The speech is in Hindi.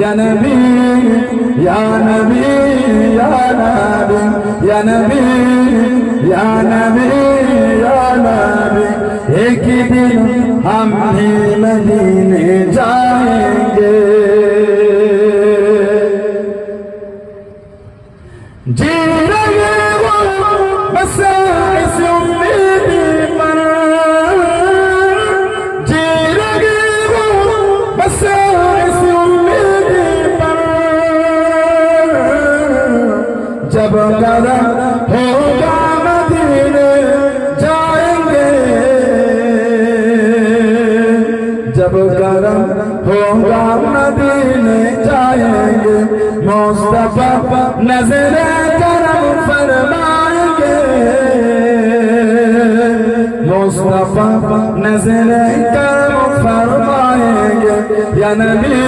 या नबी या नबी या नबी या नबी या नबी या नबी। एक दिन हम भी मदीने जाएंगे। जी रहे वो बस इस उम्मीद पर, जी रहे वो बस इस उम्मीद पर, जब कदम होगा मदीने जाएंगे, जब कदम होगा मदीने जाएंगे। मुस्तफा नज़रे करम फरमाएंगे, मुस्तफा नज़रे करम फरमाएंगे। या नबी